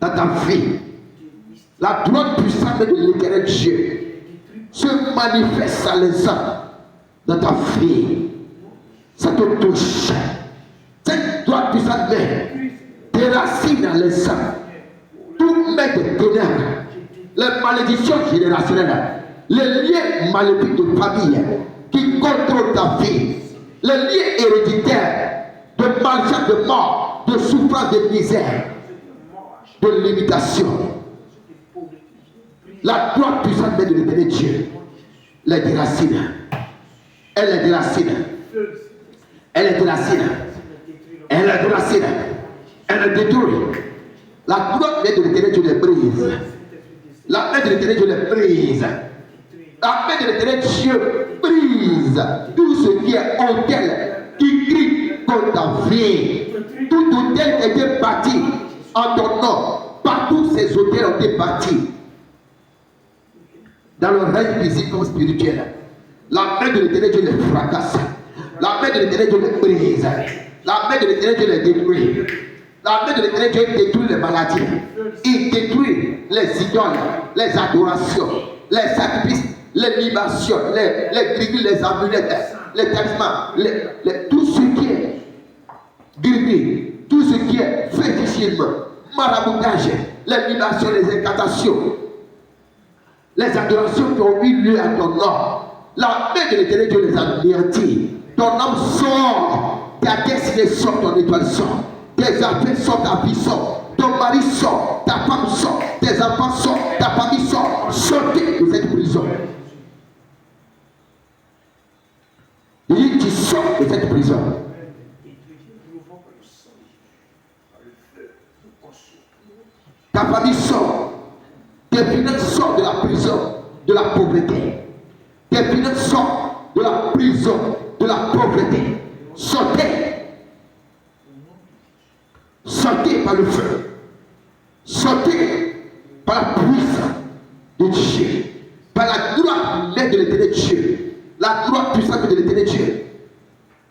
dans ta vie. La droite puissante de l'Éternel Dieu se manifeste à l'instant dans ta vie. Ça te touche. Cette droite puissante déracine à l'instant tout maître de ténèbres, les malédictions générationnelles, les liens maléfiques de famille qui contrôlent ta vie, les liens héréditaires de malchance, de mort, de souffrance, de misère, de limitation. La droite puissante de l'Éternel Dieu les déracine. Elle les déracine. Elle les déracine. Elle les déracine. Elle les détruit. La droite de l'Éternel Dieu les brise. La main de l'Éternel Dieu les brise. La main de l'Éternel Dieu brise tout ce qui est autel qui crie contre ta vie. Tout autel qui a été bâti en ton nom. Partout ces autels ont été bâtis. Dans le règne physique comme spirituel. La main de l'Éternel Dieu les fracasse. La main de l'Éternel Dieu les brise. La main de l'Éternel Dieu les détruit. La main de l'Éternel Dieu détruit les maladies. Il détruit les idoles, les adorations, les sacrifices, les libations, les gribis, les amulettes, les talismans, tout ce qui est gribi, tout ce qui est fétichisme, maraboutage, les libations, les incantations, les adorations qui ont eu lieu à ton nom. La main de l'Éternel Dieu les a anéantis. Ton âme sort, ta destinée sort, ton étoile sort. Tes affaires sortent, ta vie sort, ton mari sort, ta femme sort, tes enfants sortent, ta famille sort. Sortez de cette prison. Il dit tu sors de cette prison. Ta famille sort, tes finances sortent de la prison, de la pauvreté. Tes finances sortent de la prison, de la pauvreté. Sortez. Sortez par le feu. Sortez par la puissance de Dieu. Par la droite main de l'Éternel Dieu. La droite puissante de l'Éternel Dieu.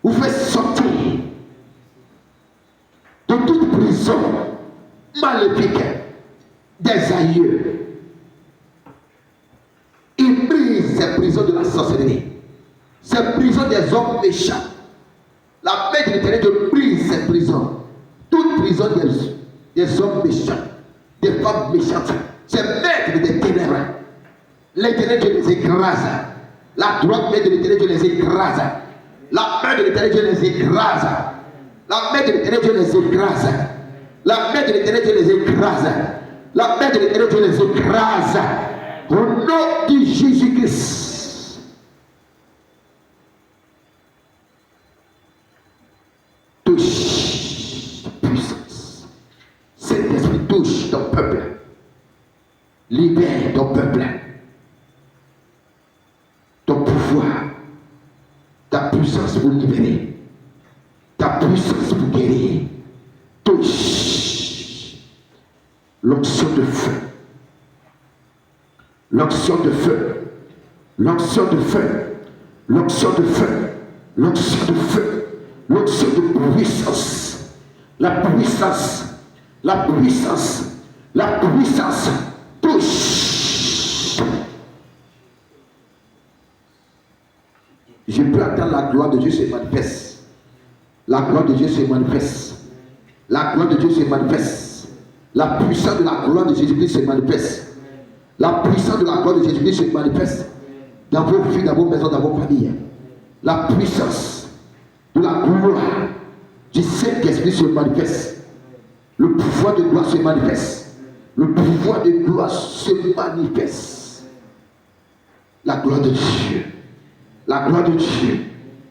Vous faites sortir de toute prison maléfique des aïeux. Il brise ces prisons de la sorcellerie. Ces prisons des hommes méchants. La main de l'Éternel Dieu brise ces prisons. Toute prison des hommes méchants, des femmes méchantes, ces maîtres des ténèbres, l'Éternel Dieu les écrase. La droite main de l'Éternel Dieu les écrase. La main de l'Éternel Dieu les écrase. La main de l'Éternel Dieu les écrase. La main de l'Éternel Dieu les écrase. La main de l'Éternel Dieu les écrase. Au nom de Jésus-Christ. Touche. Saint-Esprit touche ton peuple. Libère ton peuple. Ton pouvoir. Ta puissance pour libérer. Ta puissance pour guérir. Touche. L'onction de feu. L'onction de feu. L'onction de feu. L'onction de feu. L'onction de feu. L'onction de puissance. La puissance. La puissance, la puissance touche. Je peux attendre la gloire de Dieu se manifeste. La gloire de Dieu se manifeste. La gloire de Dieu se manifeste. La puissance de la gloire de Jésus-Christ se manifeste. La puissance de la gloire de Jésus-Christ se manifeste dans vos vies, dans vos maisons, dans vos familles. La puissance de la gloire du Saint-Esprit se manifeste. Le pouvoir de gloire se manifeste. Le pouvoir de gloire se manifeste. La gloire de Dieu. La gloire de Dieu.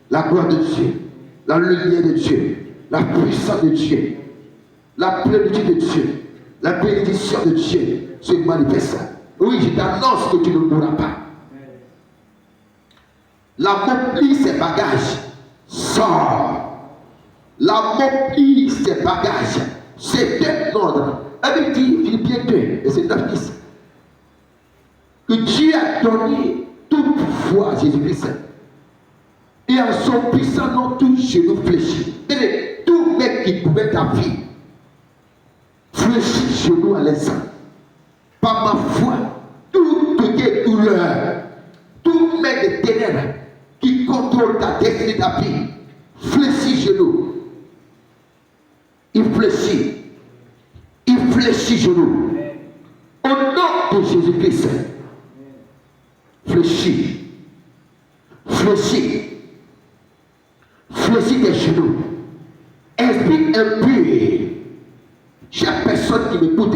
La gloire de Dieu. La lumière de Dieu. La puissance de Dieu. La plénitude de Dieu. La bénédiction de Dieu se manifeste. Oui, je t'annonce que tu ne mourras pas. La mort plie ses bagages. Sors. La mort plie ses bagages. C'est un ordre. Avec Philippiens 2, et c'est 9-10. Que Dieu a donné tout pouvoir à Jésus-Christ. Et en son puissant nom, tout genou fléchit. Et tout mec qui pouvait ta vie fléchit genoux à l'instant. Par ma foi, toute douleur, toute main de ténèbres qui contrôle ta destinée, ta vie, fléchis genoux. Il fléchit. Il fléchit genoux. Au nom de Jésus-Christ. Fléchis. Fléchis. Fléchis tes genoux. Esprit impur. Chaque personne qui m'écoute,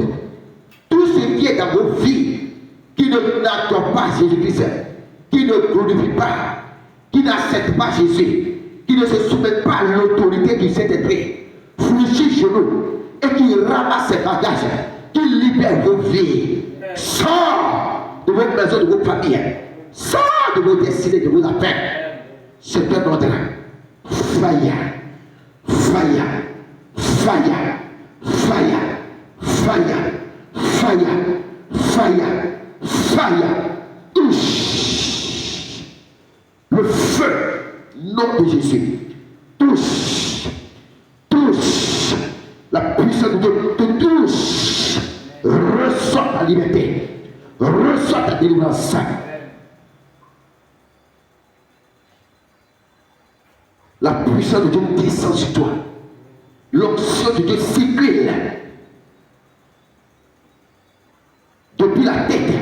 tout ce qui est dans vos vies, qui n'adore pas Jésus-Christ, qui ne glorifie pas, qui n'accepte pas Jésus, qui ne se soumet pas à l'autorité du Saint-Esprit, fléchis genoux et qui ramasse ses bagages, qui libère vos vies. Sors de vos maisons, de vos familles, sors de vos destinées, de vos affaires. C'est un ordre. Fire, fire, fire, fire, fire, fire, fire, fire. Touche le feu, nom de Jésus. Touche, touche. La puissance de Dieu te touche. Reçois ta liberté. Reçois ta délivrance. La puissance de Dieu descend sur toi. L'onction de Dieu circule depuis la tête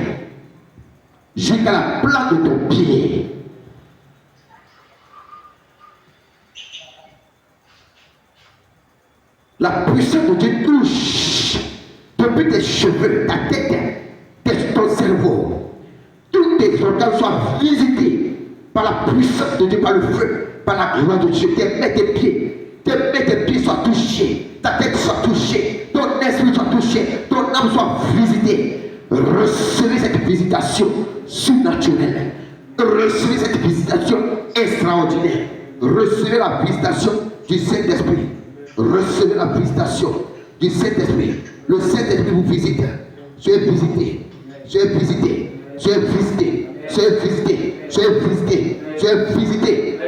jusqu'à la plante de ton pied. La puissance de Dieu touche depuis tes cheveux, ta tête, ton cerveau. Tous tes organes soient visités par la puissance de Dieu, par le feu, par la gloire de Dieu. Tes pieds soient touchés, ta tête soit touchée, ton esprit soit touché, ton âme soit visitée. Recevez cette visitation surnaturelle. Recevez cette visitation extraordinaire. Recevez la visitation du Saint-Esprit. Recevez la visitation du Saint-Esprit. Le Saint-Esprit vous visite. Soyez visité. Soyez visité. Soyez visité. Soyez visité. Soyez visité. Soyez visité.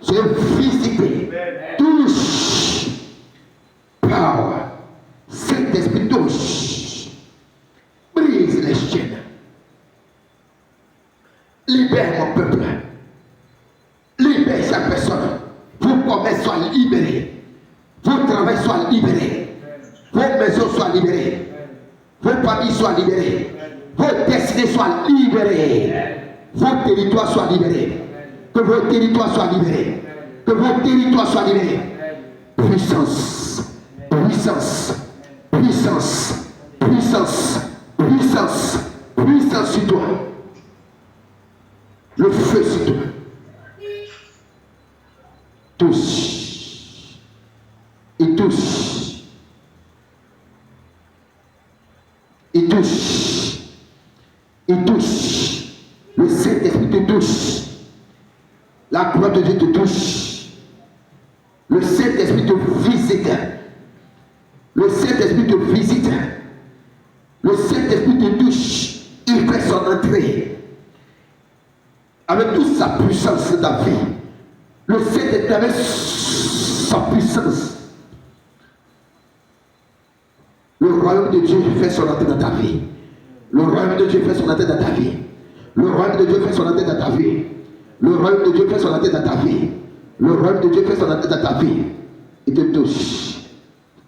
Soyez visité. Touche. Power. Saint-Esprit touche. Brise les chaînes. Libère mon peuple. Libère chaque personne. Vos commerces soient libérés. Vos travail soient libérés. Vos maisons soient libérées. Vos familles soient libérées. Vos destinées soient libérées. Vos territoires soient libérés. Que vos territoires soient libérés. Que vos territoires soient libérés. Puissance. Puissance. Puissance. Puissance. Puissance. Puissance sur toi. Le feu sur toi. Touche. Il touche. Il touche. Il touche. Le Saint-Esprit te touche. La gloire de Dieu te touche. Le Saint-Esprit te visite. Le Saint-Esprit te visite. Le Saint-Esprit te touche. Il fait son entrée. Avec toute sa puissance de ta vie. Le Saint-Esprit avec sa puissance. Le royaume de Dieu fait son entrée dans ta vie. Le royaume de Dieu fait son entrée dans ta vie. Le royaume de Dieu fait son entrée dans ta vie. Le royaume de Dieu fait son entrée dans ta vie. Le royaume de Dieu fait son entrée dans ta vie. Il te touche.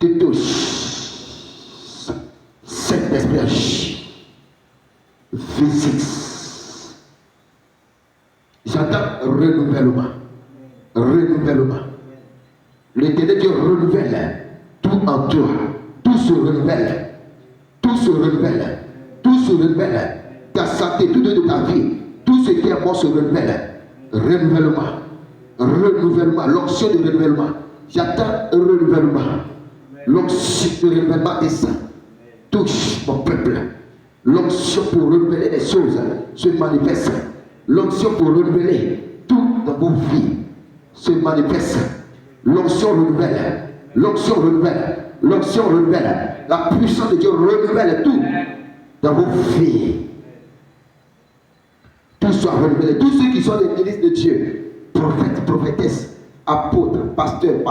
Il te touche. Saint-Esprit agit. Visite. J'entends renouvellement. Renouvellement. L'Éternel Dieu renouvelle tout en toi. Tout se renouvelle. Tout se renouvelle. Tout se renouvelle. Ta santé, tout de ta vie. Tout ce qui est mort se renouvelle. Renouvellement. Renouvellement. L'onction de renouvellement. J'attends un renouvellement. L'onction de renouvellement descend. Touche mon peuple. L'onction pour renouveler les choses se manifeste. L'onction pour renouveler tout dans vos vies se manifeste. L'onction renouvelle. L'onction renouvelle. L'onction renouvelle. La puissance de Dieu renouvelle tout dans vos vies. Tout soit renouvelé. Tous ceux qui sont des ministres de Dieu, prophètes, prophétesses, apôtres, pasteurs,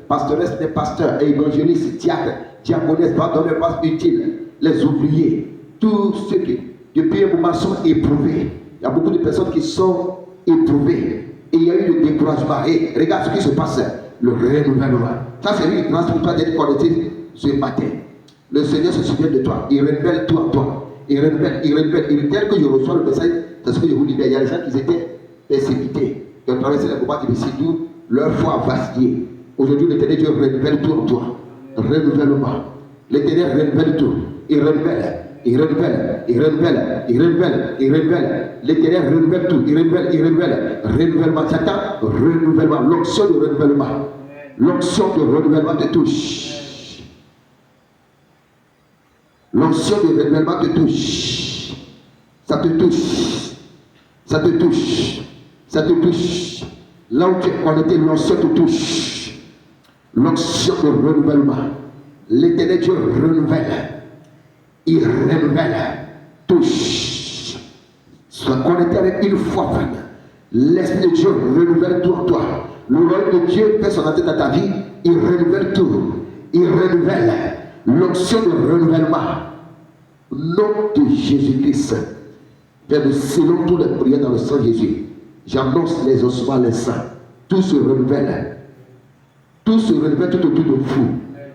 pastoresses, des pasteurs, évangélistes, diacres, diaconesses, va dans les bases utiles, les ouvriers, tous ceux qui, depuis un moment, sont éprouvés. Il y a beaucoup de personnes qui sont éprouvées. Et il y a eu le découragement. Et regarde ce qui se passe, le renouvellement. Ça, c'est une grâce pour toi d'être connecté ce matin. Le Seigneur se souvient de toi. Il renouvelle tout en toi. Il renouvelle. Tel que je reçois le message, c'est ce que je vous dis. Il y a des gens qui étaient persécutés, qui ont traversé les combats difficiles, d'où leur foi a vacillé. Aujourd'hui, l'Éternel Dieu renouvelle tout en toi. Renouvellement. L'Éternel renouvelle tout. Il renouvelle. Il renouvelle, il renouvelle, il renouvelle, il renouvelle. L'Éternel renouvelle tout, il renouvelle, il renouvelle. Renouvellement, Satan, renouvellement, l'onction de renouvellement. L'onction de renouvellement te touche. L'onction de renouvellement te touche. Ça te touche. Ça te touche. Ça te touche. Là où tu es connecté, l'onction te touche. L'onction de renouvellement. L'Éternel Dieu renouvelle. Il renouvelle, touche. Sois connecté avec une foi ferme. L'Esprit de Dieu renouvelle tout en toi. Le royaume de Dieu fait son entrée dans ta vie. Il renouvelle tout. Il renouvelle. L'onction de renouvellement. Nom de Jésus-Christ. Selon toutes les prières dans le sang de Jésus. J'annonce les ossements, les saints. Tout se renouvelle. Tout se renouvelle tout autour de vous.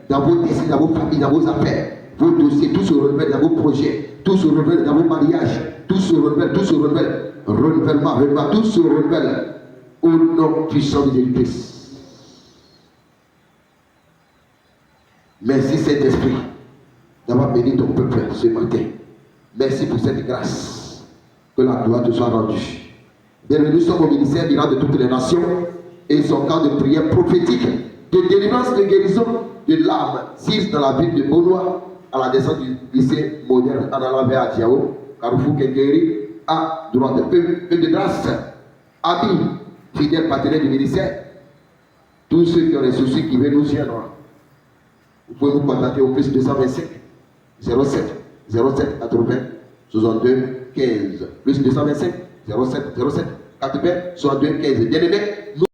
Dans vos désirs, dans vos familles, dans vos affaires. Vos dossiers, tout se renouvelle dans vos projets, tout se renouvelle dans vos mariages, tout se renouvelle, renouvellement, tout se renouvelle au nom puissant de Jésus-Christ. Merci Saint-Esprit d'avoir béni ton peuple ce matin. Merci pour cette grâce. Que la gloire te soit rendue. Bienvenue, nous sommes au ministère miracle de toutes les nations et son camp de prière prophétique, de délivrance, de guérison, de l'âme, 6 dans la ville de Beaunois, à la descente du lycée moderne en allant vers Adjao, Carrefour Kenkeri, à droite. Peu de grâce, amis, fidèles partenaires du ministère, tous ceux qui ont des soucis qui veulent nous joindre, vous pouvez nous contacter au plus 225 07 80 62 15. Plus 225 07 80 62 15. Bien aimé, nous